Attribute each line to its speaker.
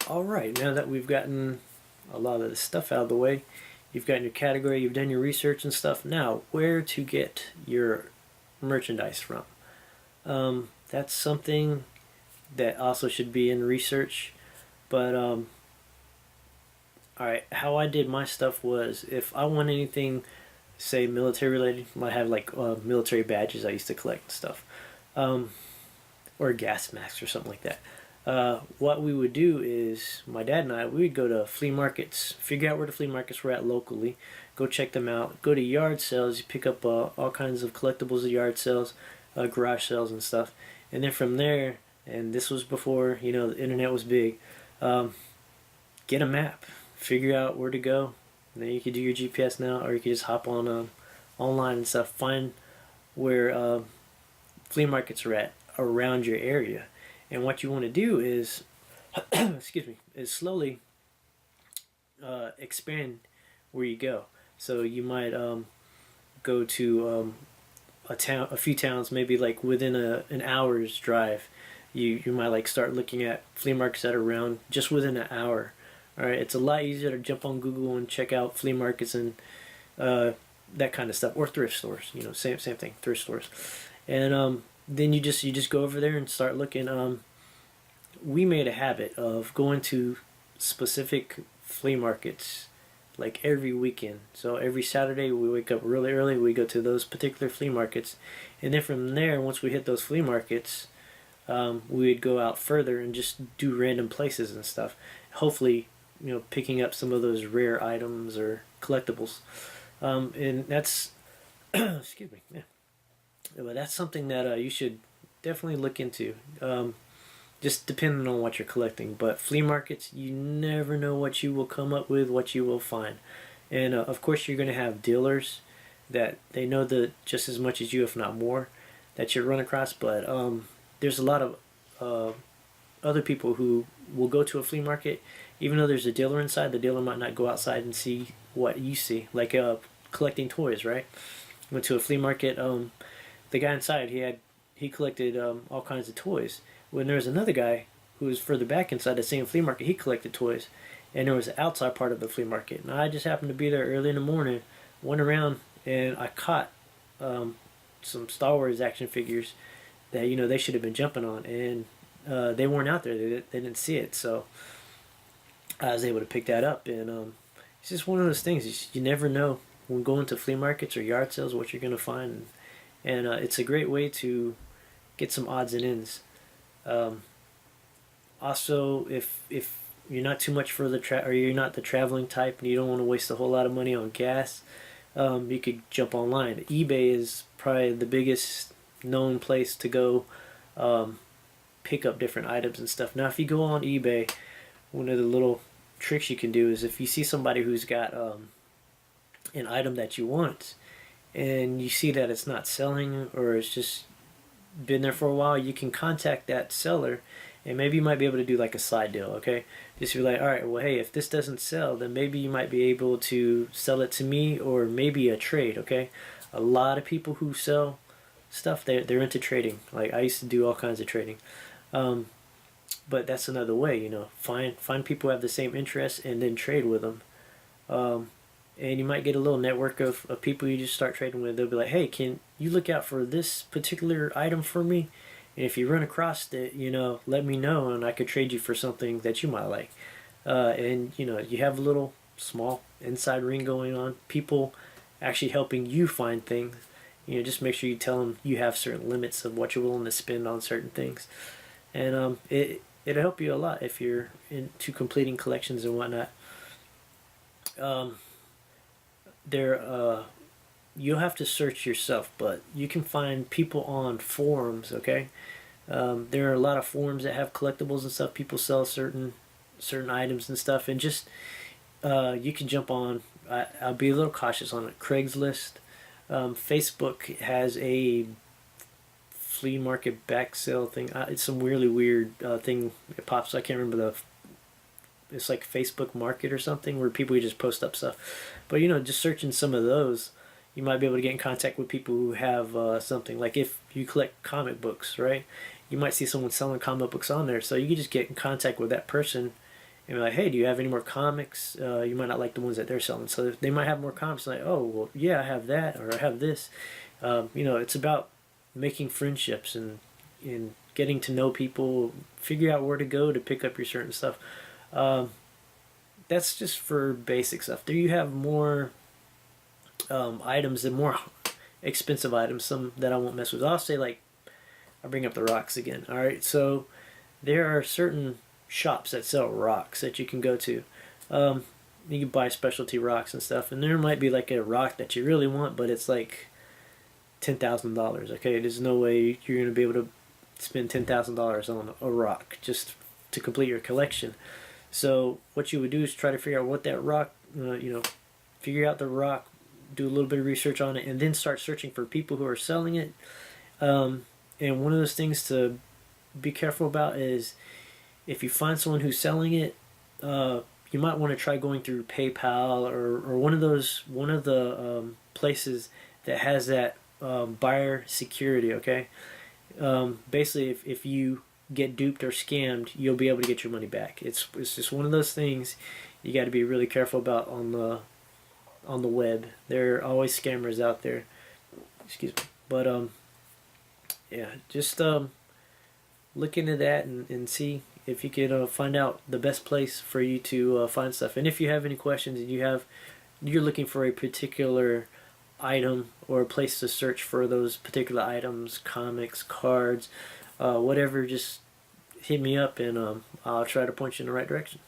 Speaker 1: Alright, now that we've gotten a lot of the stuff out of the way, you've gotten your category, you've done your research and stuff, now where to get your merchandise from. That's something that also should be in research, but alright, how I did my stuff was if I want anything, say military related, I might have like military badges I used to collect and stuff, um, or gas masks or something like that. What we would do is my dad and I we would go to flea markets, figure out where the flea markets were at locally, go check them out, go to yard sales, you pick up all kinds of collectibles at yard sales, garage sales and stuff, and then from there, and this was before the internet was big, um, get a map, figure out where to go. And then you could do your GPS now, or you could just hop on online and stuff, find where flea markets are at around your area. And what you want to do is, excuse me, is slowly expand where you go. So you might go to a few towns, maybe like within an hour's drive. You might like start looking at flea markets that are around just within an hour. All right, it's a lot easier to jump on Google and check out flea markets and that kind of stuff, or thrift stores. Same thing, thrift stores. And then you just go over there and start looking. We made a habit of going to specific flea markets like every weekend. So every Saturday we wake up really early, we go to those particular flea markets, and then from there, once we hit those flea markets, we would go out further and just do random places and stuff. Hopefully, picking up some of those rare items or collectibles. And that's excuse me, yeah. But that's something that you should definitely look into. Just depending on what you're collecting. But flea markets, you never know what you will come up with, what you will find. And of course, you're going to have dealers that they know just as much as you, if not more, that you run across. But there's a lot of other people who will go to a flea market, even though there's a dealer inside. The dealer might not go outside and see what you see, like collecting toys, right? Went to a flea market. The guy inside, he collected all kinds of toys. When there was another guy who was further back inside the same flea market, he collected toys, and there was an outside part of the flea market. And I just happened to be there early in the morning, went around, and I caught some Star Wars action figures that they should have been jumping on, and they weren't out there. They didn't see it, so I was able to pick that up. And it's just one of those things. You never know when going to flea markets or yard sales what you're gonna find, and it's a great way to get some odds and ends. Also, if you're not too much for or you're not the traveling type and you don't want to waste a whole lot of money on gas, you could jump online. eBay is probably the biggest known place to go pick up different items and stuff. Now, if you go on eBay, one of the little tricks you can do is if you see somebody who's got an item that you want and you see that it's not selling or it's just been there for a while, you can contact that seller and maybe you might be able to do like a side deal, okay? Just be like, alright, well, hey, if this doesn't sell, then maybe you might be able to sell it to me, or maybe a trade, okay? A lot of people who sell stuff, they're into trading. Like, I used to do all kinds of trading. But that's another way, find people who have the same interests and then trade with them. And you might get a little network of people you just start trading with. They'll be like, hey, can you look out for this particular item for me? And if you run across it, let me know and I could trade you for something that you might like. And, you have a little small inside ring going on. People actually helping you find things. Just make sure you tell them you have certain limits of what you're willing to spend on certain things. And it'll help you a lot if you're into completing collections and whatnot. You'll have to search yourself, but you can find people on forums, okay? There are a lot of forums that have collectibles and stuff. People sell certain items and stuff, and just you can jump on. I'll be a little cautious on it. Craigslist, Facebook has a flea market back sale thing. It's some really weird thing. It pops. I can't remember it's like Facebook Market or something where people just post up stuff. But just searching some of those, you might be able to get in contact with people who have something. Like if you collect comic books, right? You might see someone selling comic books on there, so you can just get in contact with that person and be like, hey, do you have any more comics? You might not like the ones that they're selling, so they might have more comics. Like, oh, well, yeah, I have that, or I have this. It's about making friendships and getting to know people, figure out where to go to pick up your certain stuff. Um, that's just for basic stuff. There you have more items and more expensive items, some that I won't mess with. I'll say, like, I bring up the rocks again. All right, so there are certain shops that sell rocks that you can go to. Um, you can buy specialty rocks and stuff, and there might be like a rock that you really want, but it's like $10,000. Okay, there's no way you're gonna be able to spend $10,000 on a rock just to complete your collection. So what you would do is try to figure out what that rock, figure out the rock, do a little bit of research on it, and then start searching for people who are selling it. And one of those things to be careful about is if you find someone who's selling it, you might want to try going through PayPal or one of the places that has that buyer security. Okay, basically, if you get duped or scammed, you'll be able to get your money back. It's just one of those things you got to be really careful about on the web. There are always scammers out there. Excuse me, but yeah, just look into that and see if you can find out the best place for you to find stuff. And if you have any questions and you're looking for a particular item or a place to search for those particular items, comics, cards, whatever, just hit me up and I'll try to point you in the right direction.